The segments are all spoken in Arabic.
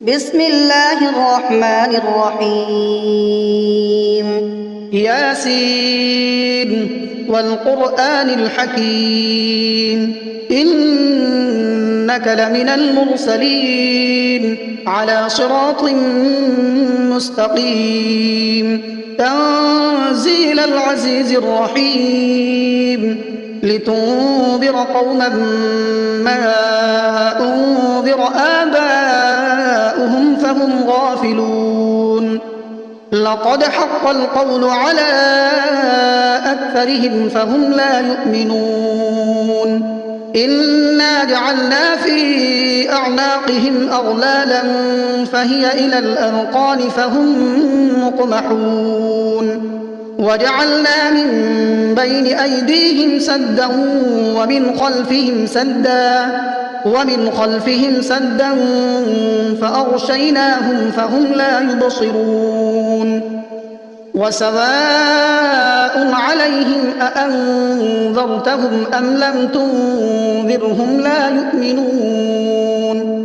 بسم الله الرحمن الرحيم ياسين والقرآن الحكيم إنك لمن المرسلين على صراط مستقيم تنزيل العزيز الرحيم لتنذر قوما ما أنذر آباؤهم فهم غافلون لقد حق القول على أكثرهم فهم لا يؤمنون إنا جعلنا في أعناقهم أغلالا فهي إلى الأذقان فهم مقمحون وجعلنا من بين أيديهم سدا ومن خلفهم سدا فأغشيناهم فهم لا يبصرون وسواء عليهم أأنذرتهم أم لم تنذرهم لا يؤمنون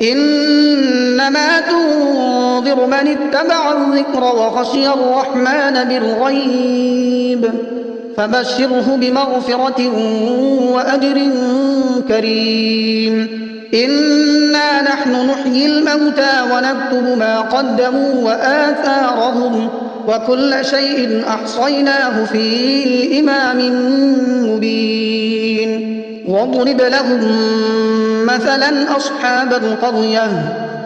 إنما تنذر من اتبع الذكر وخشي الرحمن بالغيب فبشره بمغفرة وأجر كريم إنا نحن نحيي الموتى ونكتب ما قدموا وآثارهم وكل شيء أحصيناه في إمام مبين واضرب لهم مثلا أصحاب القرية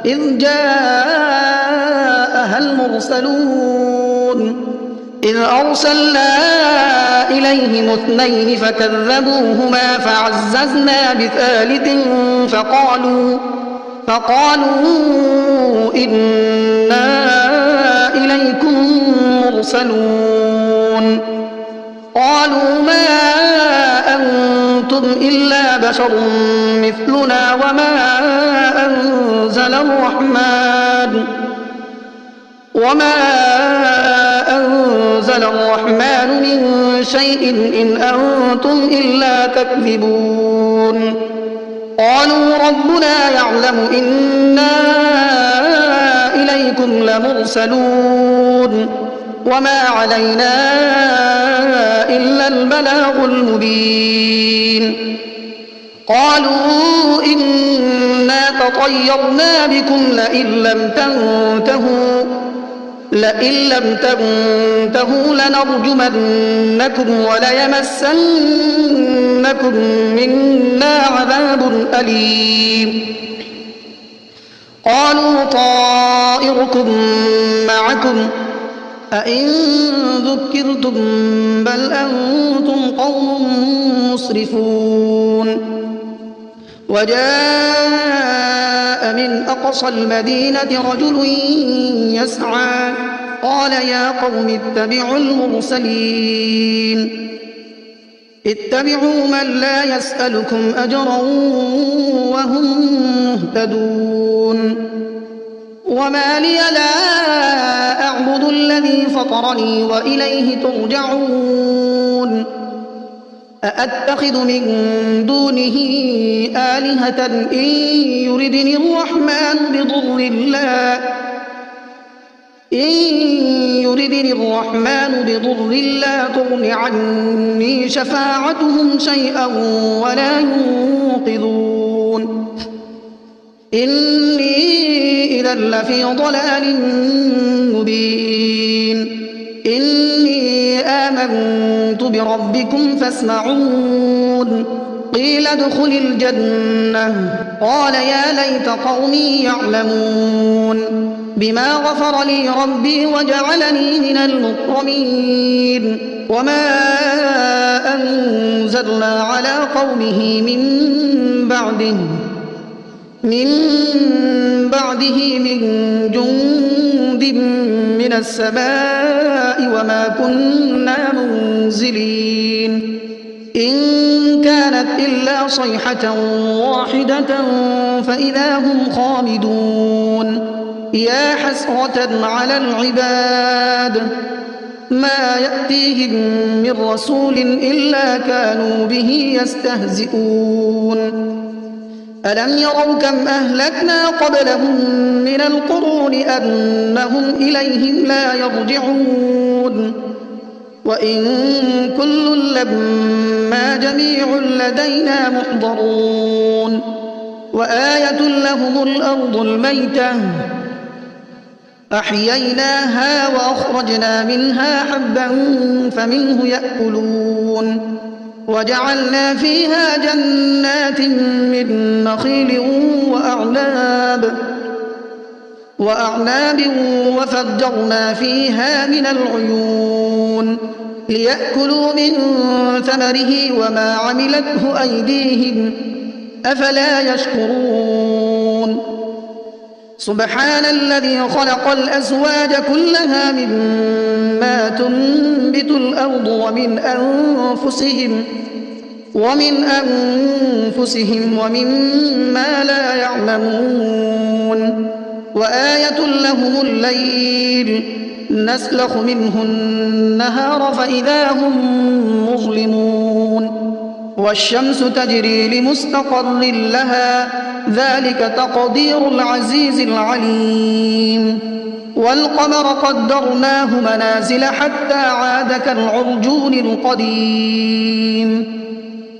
إذ جاءها المرسلون إذ أرسلنا إليهم اثنين فكذبوهما فعززنا بثالث فقالوا إنا إليكم مرسلون قالوا ما أنتم إلا بشر مثلنا وما أنزل الرحمن من شيء إن أنتم إلا تكذبون قالوا ربنا يعلم إنا إليكم لمرسلون وما علينا إلا البلاغ المبين قالوا إنا تطيرنا بكم لئن لم تنتهوا لنرجمنكم وليمسنكم منا عذاب أليم قالوا طائركم معكم أئن ذكرتم بل أنتم قوم مسرفون وجاء من أقصى المدينة رجل يسعى قال يا قوم اتبعوا المرسلين اتبعوا من لا يسألكم أجرا وهم مهتدون وما لي لا أعبد الذي فطرني وإليه ترجعون أأتخذ من دونه آلهة إن يردني الرحمن بضر لا تغن عني شفاعتهم شيئا ولا ينقذون إني إذا لفي ضلال مبين إني آمنت بربكم فاسمعون قيل ادخل الجنة قال يا ليت قومي يعلمون بما غفر لي ربي وجعلني من المكرمين وما أنزلنا على قومه من بعده من جند من السماء وما كنا منزلين إن كانت إلا صيحة واحدة فإذا هم خامدون يا حسرة على العباد ما يأتيهم من رسول إلا كانوا به يستهزئون ألم يروا كم أهلكنا قبلهم من القرون أنهم إليهم لا يرجعون وإن كل لما جميع لدينا محضرون وآية لهم الأرض الميتة أحييناها وأخرجنا منها حبا فمنه يأكلون وجعلنا فيها جنات من نخيل وأعناب وفجرنا فيها من العيون ليأكلوا من ثمره وما عملته أيديهم أفلا يشكرون سبحان الذي خلق الأزواج كلها مما تنبت الأرض ومن أنفسهم ومما لا يعلمون وآية لهم الليل نسلخ منه النهار فإذا هم مظلمون والشمس تجري لمستقر لها ذلك تقدير العزيز العليم والقمر قدرناه منازل حتى عاد كالعرجون القديم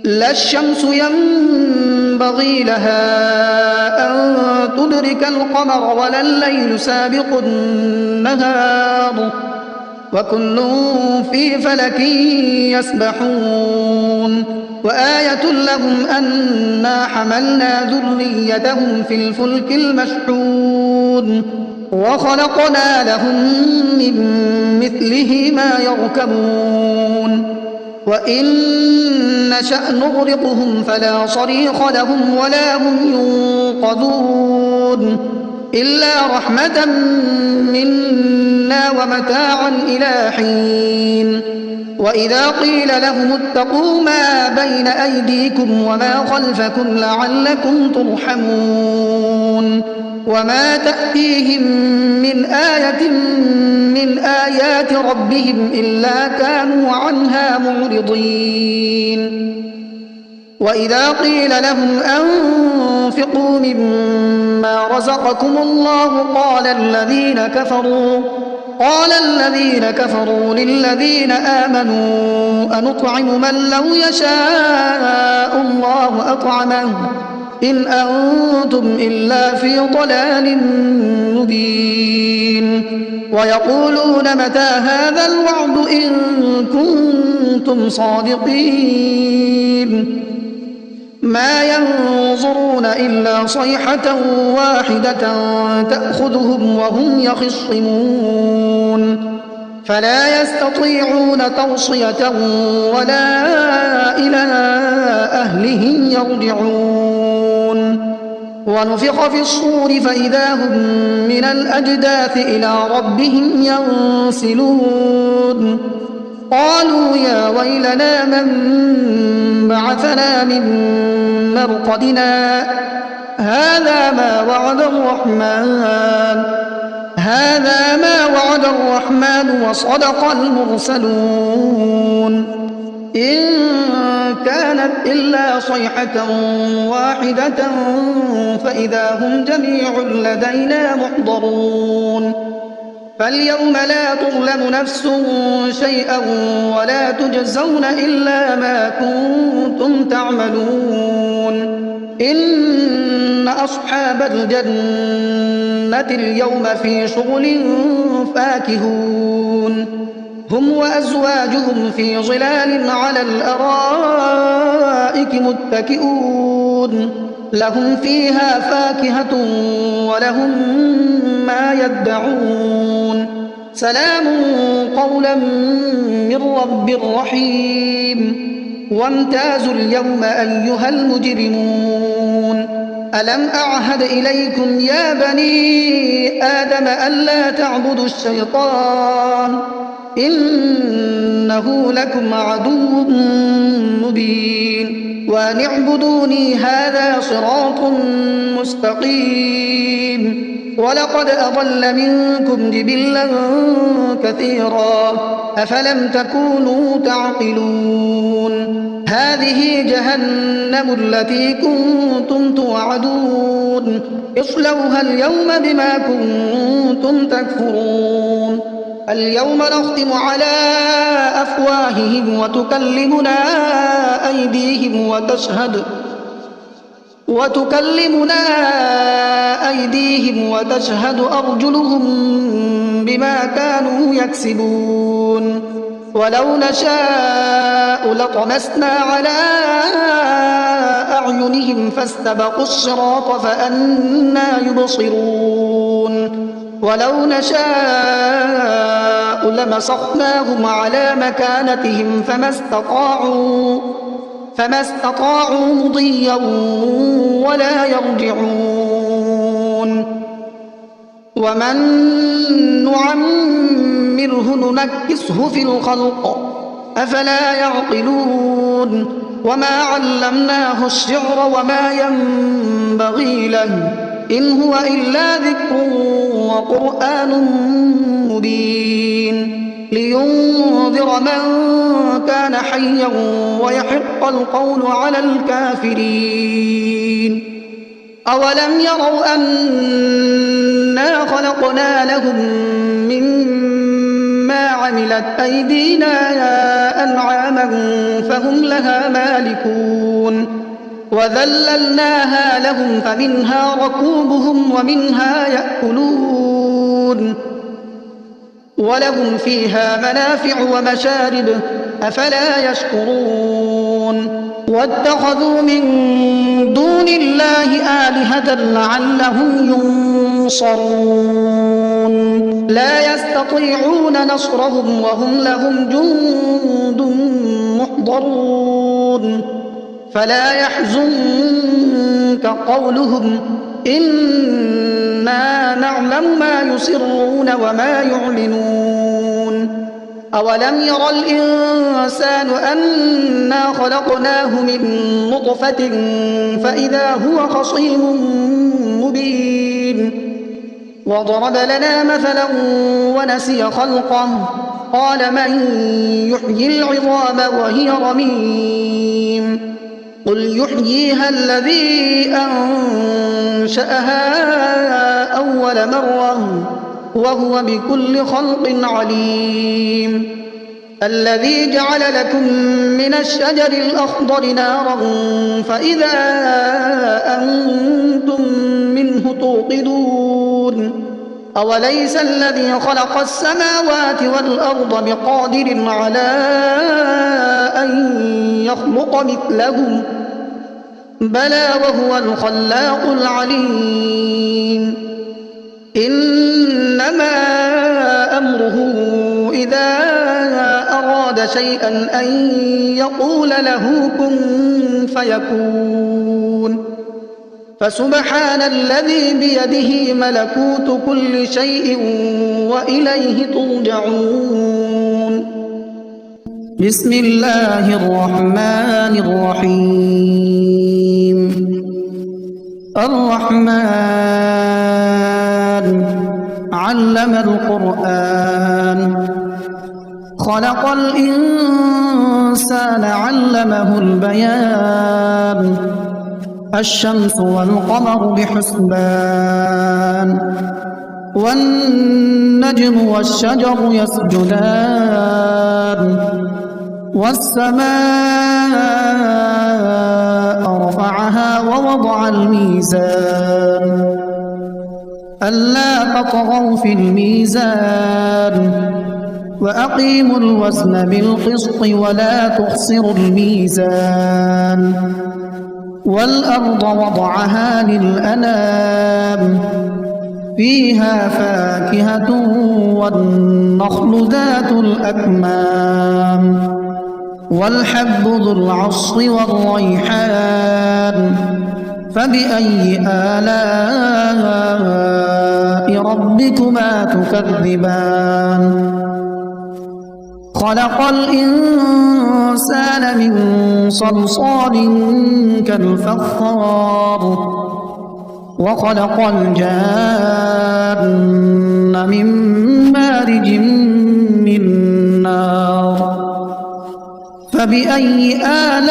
لا الشمس ينبغي لها أن تدرك القمر ولا الليل سابق النهار وكل في فلك يسبحون وآية لهم أنا حملنا ذريتهم في الفلك المشحون وخلقنا لهم من مثله ما يركبون وإن نشأ نغرقهم فلا صريخ لهم ولا هم ينقذون إلا رحمة منا ومتاعا إلى حين وإذا قيل لهم اتقوا ما بين أيديكم وما خلفكم لعلكم ترحمون وما تأتيهم من آية من آيات ربهم إلا كانوا عنها معرضين وإذا قيل لهم أنفقوا مما رزقكم الله قال الذين كفروا للذين آمنوا أنطعم من لو يشاء الله أطعمه إن أنتم إلا في ضلال مبين ويقولون متى هذا الوعد إن كنتم صادقين ما ينظرون إلا صيحة واحدة تأخذهم وهم يخصمون فلا يستطيعون توصية ولا إلى أهلهم يرجعون ونفخ في الصور فإذا هم من الأجداث إلى ربهم ينسلون قالوا يا ويلنا من بعثنا من مرقدنا هذا ما وعد الرحمن وصدق المرسلون إن كانت إلا صيحة واحدة فإذا هم جميع لدينا محضرون فاليوم لا تظلم نفس شيئا ولا تجزون إلا ما كنتم تعملون إن أصحاب الجنة اليوم في شغل فاكهون هم وأزواجهم في ظلال على الأرائك متكئون لهم فيها فاكهة ولهم ما يدعون سلام قولا من رب رحيم وامتازوا اليوم أيها المجرمون ألم أعهد إليكم يا بني آدم ألا تعبدوا الشيطان إنه لكم عدو مبين وأن اعبدوني هذا صراط مستقيم ولقد أضل منكم جبلا كثيرا أفلم تكونوا تعقلون هذه جهنم التي كنتم توعدون اصلوها اليوم بما كنتم تكفرون اليوم نختم على أفواههم وتكلمنا أيديهم وتشهد أرجلهم بما كانوا يكسبون ولو نشاء لطمسنا على أعينهم فاستبقوا الصراط فأنى يبصرون ولو نشاء لمسخناهم على مكانتهم فما استطاعوا مضيا ولا يرجعون ومن نعمره ننكسه في الخلق أفلا يعقلون وما علمناه الشعر وما ينبغي له إن هو إلا ذكر وقرآن مبين لينذر من كان حيا ويحق القول على الكافرين أولم يروا أنا خلقنا لهم مما عملت أيدينا أنعاما فهم لها مالكون وذللناها لهم فمنها ركوبهم ومنها يأكلون ولهم فيها منافع ومشارب أفلا يشكرون واتخذوا من دون الله آلهة لعلهم ينصرون لا يستطيعون نصرهم وهم لهم جند محضرون فلا يحزنك قولهم إنا نعلم ما يسرون وما يعلنون أولم ير الإنسان أنا خلقناه من نطفة فإذا هو خصيم مبين وضرب لنا مثلا ونسي خلقه قال من يحيي العظام وهي رميم قل يحييها الذي أنشأها أول مرة وهو بكل خلق عليم الذي جعل لكم من الشجر الأخضر نارا فإذا أنتم منه توقدون أوليس الذي خلق السماوات والأرض بقادر على أن يخلق مثلهم بلى وهو الخلاق العليم إنما أمره إذا أراد شيئا أن يقول له كن فيكون فسبحان الذي بيده ملكوت كل شيء وإليه ترجعون بسم الله الرحمن الرحيم الرحمن علم القرآن خلق الإنسان علمه البيان الشمس والقمر بحسبان والنجم والشجر يسجدان والسماء رفعها ووضع الميزان ألا تطغوا في الميزان وأقيموا الوزن بالقسط ولا تخسروا الميزان والأرض وضعها للأنام فيها فاكهة والنخل ذات الأكمام والحب ذو العصف والريحان فبأي آلاء ربكما تكذبان خلق الإنسان من صلصال كالفخار وخلق الجان من مارج من نار فبأي آلاء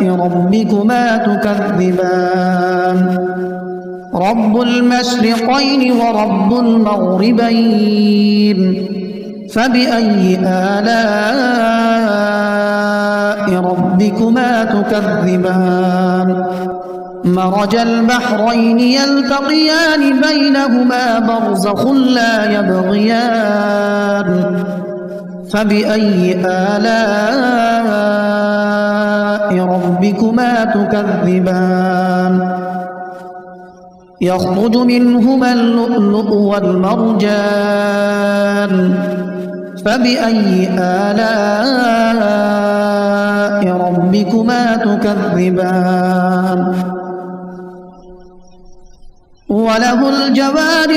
ربكما تكذبان رب المشرقين ورب المغربين فبأي آلاء ربكما تكذبان مرج البحرين يلتقيان بينهما برزخ لا يبغيان فبأي آلاء ربكما تكذبان يخرج منهما اللؤلؤ والمرجان فبأي آلاء ربكما تكذبان وله الجوار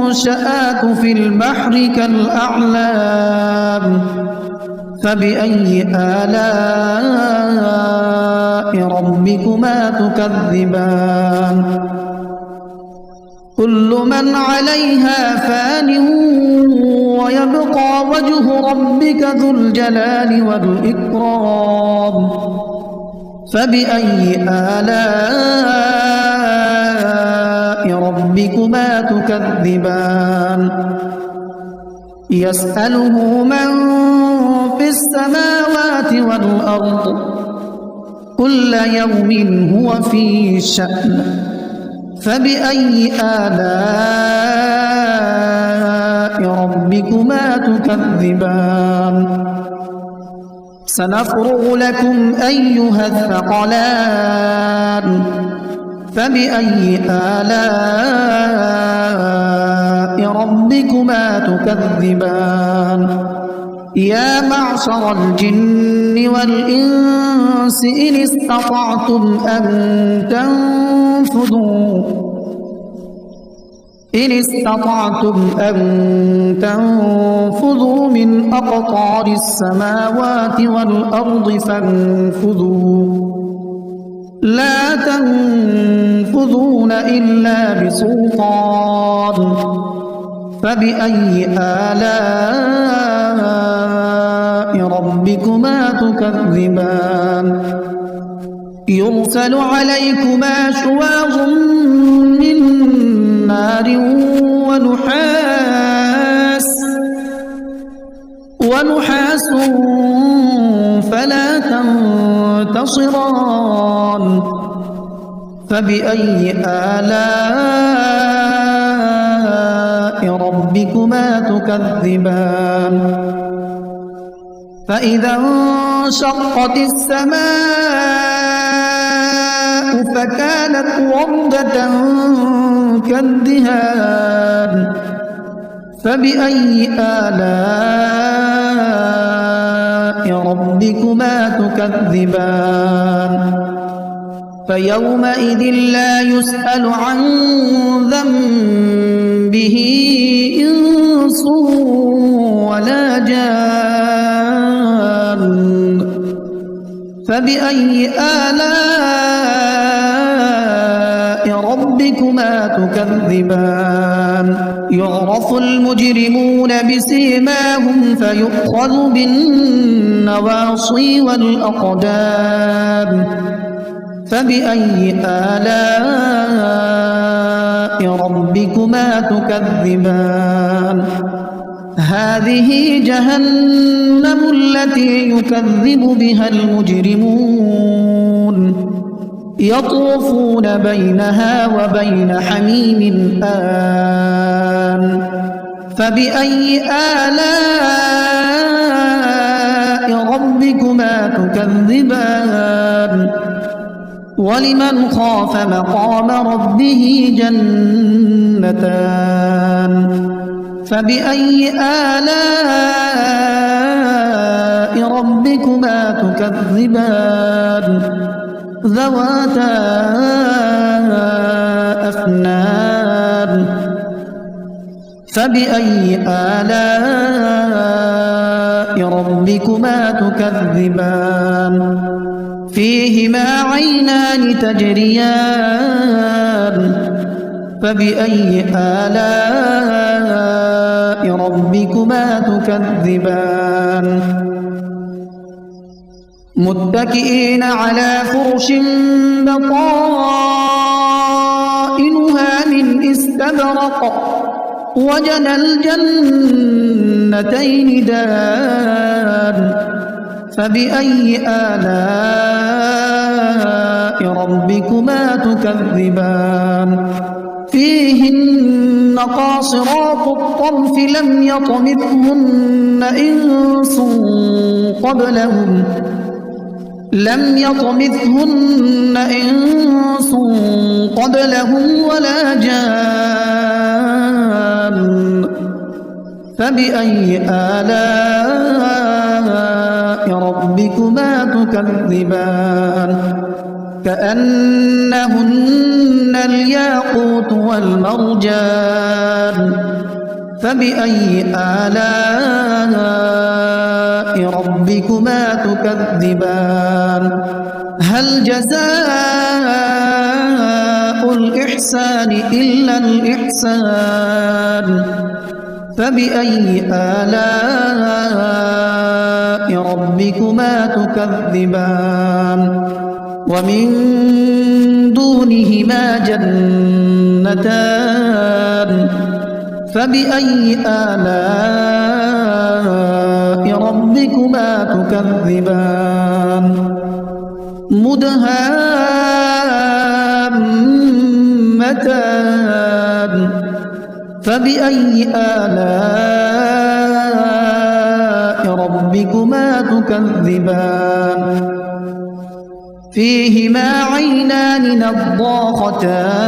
المنشآت في البحر كالأعلام فبأي آلاء ربكما تكذبان كل من عليها فان ويبقى وجه ربك ذو الجلال والإكرام فبأي آلاء ربكما تكذبان يسأله من في السماوات والأرض كل يوم هو في شأن فبأي آلاء ربكما تكذبان سنفرغ لكم أيها الثقلان فبأي آلاء ربكما تكذبان يا معشر الجن والإنس إن استطعتم أن تنفذوا من أقطار السماوات والأرض فانفذوا لا تنفذون إلا بسلطان فبأي آلاء ربكما تكذبان يرسل عليكما شواظ من نار ونحاس فلا تنتصران فبأي آلاء ربكما تكذبان فإذا انشقت السماء فكانت وردة كالدهان فبأي آلاء ربكما تكذبان فيومئذ لا يسأل عن ذنبه إنس ولا جان فبأي آلاء ربكما تكذبان يعرف المجرمون بسيماهم فيؤخذ بالنواصي والأقدام فبأي آلاء ربكما تكذبان هذه جهنم التي يكذب بها المجرمون يطوفون بينها وبين حميم آن فبأي آلاء ربكما تكذبان ولمن خاف مقام ربه جنتان فبأي آلاء ربكما تكذبان ذواتا أفنان فبأي آلاء ربكما تكذبان فيهما عينان تجريان فبأي آلاء ربكما ربكما تكذبان متكئين على فرش بطائنها من استبرق وجنى الجنتين دان فبأي آلاء ربكما تكذبان فيهن قاصرات الطرف لم يطمثهن إنس قبلهم ولا جان فبأي آلاء ربكما تكذبان كأنهن الياقوت والمرجان فبأي آلاء ربكما تكذبان هل جزاء الإحسان إلا الإحسان فبأي آلاء ربكما تكذبان ومن دونهما جنتان فبأي آلاء ربكما تكذبان مدهامتان فبأي آلاء ربكما تكذبان فيهما عينان نضاختان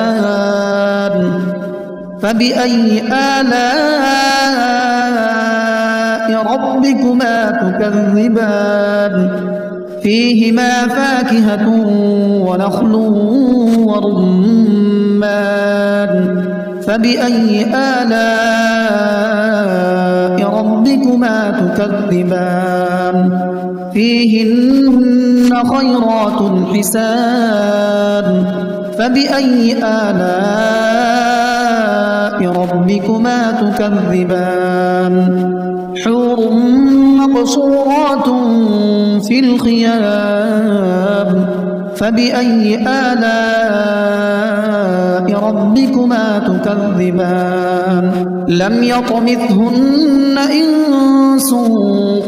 فبأي آلاء ربكما تكذبان فيهما فاكهة ونخل ورمان فبأي آلاء ربكما تكذبان فيهن خيرات حسان فبأي آلاء ربكما تكذبان حور مقصورات في الخيام فبأي آلاء ربكما تكذبان لم يطمثهن إنس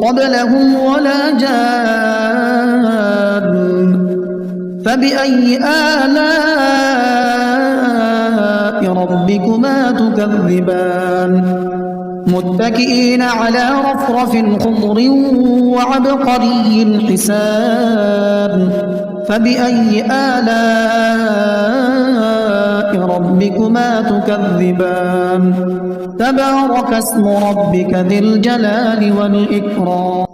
قبلهم ولا جان فبأي آلاء ربكما تكذبان متكئين على رفرف خضر وعبقري حسان فبأي آلاء ربكما تكذبان تبارك اسم ربك ذي الجلال والإكرام